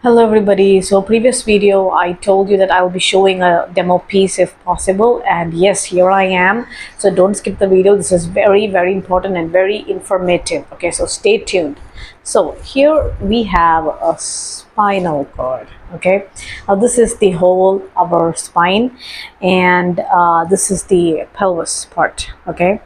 Hello everybody. So previous video I told you that I will be showing a demo piece if possible, and yes, here I am. So don't skip the video. This is very important and very informative. Okay, so stay tuned. So here we have a spinal cord. Okay, now this is the whole of our spine, and this is the pelvis part. Okay,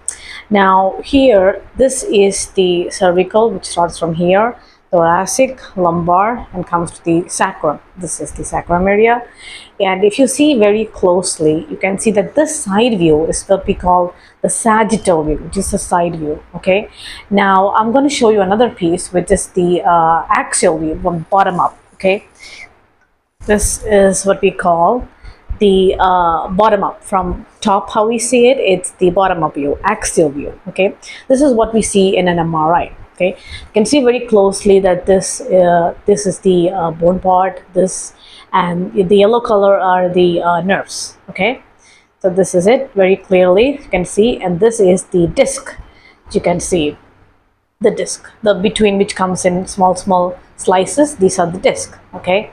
now here this is the cervical, which starts from here, thoracic, lumbar, and comes to the sacrum. This is the sacrum area. And if you see very closely, you can see that this side view is what we call the sagittal view, which is the side view. Okay. Now I'm going to show you another piece, which is the axial view from bottom up. Okay. This is what we call the bottom up. From top, how we see it, it's the bottom up view, axial view. Okay, this is what we see in an MRI. Okay, you can see very closely that this is the bone part, this, and the yellow color are the nerves. Okay, so this is it very clearly, you can see, and this is the disc. You can see the disc, the between which comes in small slices. These are the disc. Okay,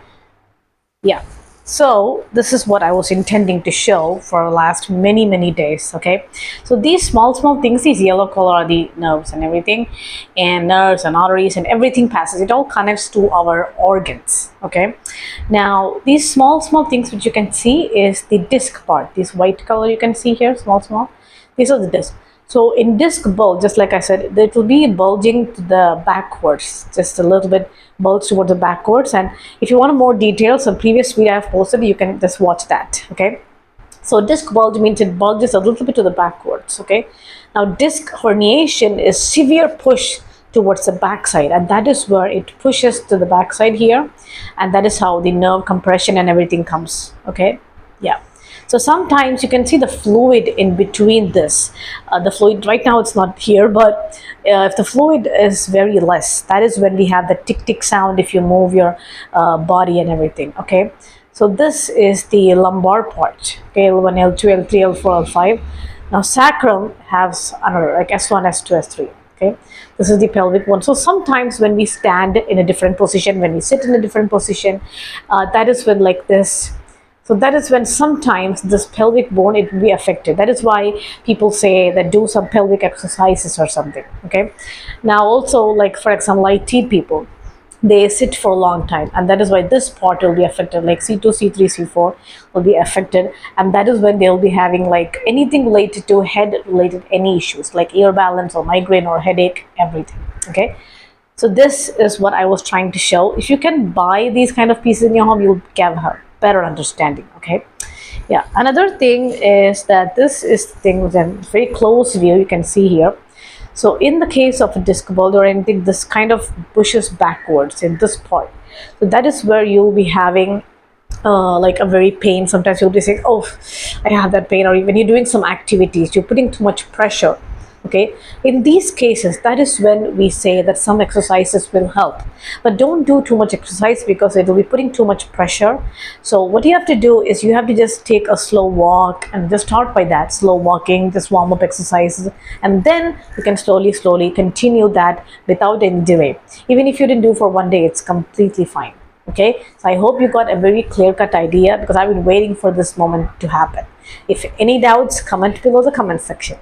yeah, so this is what I was intending to show for the last many days. Okay, so these small things, these yellow color are the nerves and everything, and nerves and arteries and everything passes, it all connects to our organs. Okay, now these small things which you can see is the disc part. This white color you can see here, small, these are the disc. So in disc bulge, just like I said, it will be bulging to the backwards, just a little bit bulge towards the backwards. And if you want more details, on previous video I've posted, you can just watch that. Okay, so disc bulge means it bulges a little bit to the backwards. Okay, now disc herniation is severe push towards the backside, and that is where it pushes to the backside here, and that is how the nerve compression and everything comes. Okay, yeah. So sometimes you can see the fluid in between this. The fluid right now it's not here, but if the fluid is very less, that is when we have the tick sound if you move your body and everything. Okay, so this is the lumbar part. Okay, L1, L2, L3, L4, L5. Now sacrum has another, like S1, S2, S3. Okay, this is the pelvic one. So sometimes when we stand in a different position, when we sit in a different position, that is when like this. So that is when sometimes this pelvic bone, it will be affected. That is why people say that do some pelvic exercises or something. Okay, now also, like for example, IT people, they sit for a long time, and that is why this part will be affected, like C2, C3, C4 will be affected, and that is when they'll be having like anything related to head related, any issues like ear balance or migraine or headache, everything. Okay, so this is what I was trying to show. If you can buy these kind of pieces in your home, you'll get her better understanding. Okay, yeah, another thing is that this is the thing with a very close view, you can see here. So in the case of a disc bulge or anything, this kind of pushes backwards in this part. So that is where you'll be having like a very pain. Sometimes you'll be saying, oh, I have that pain, or when you're doing some activities, you're putting too much pressure. Okay, in these cases, that is when we say that some exercises will help, but don't do too much exercise because it will be putting too much pressure. So what you have to do is you have to just take a slow walk and just start by that slow walking, just warm up exercises, and then you can slowly continue that without any delay. Even if you didn't do for one day, it's completely fine. Okay, so I hope you got a very clear-cut idea, because I've been waiting for this moment to happen. If any doubts, comment below the comment section.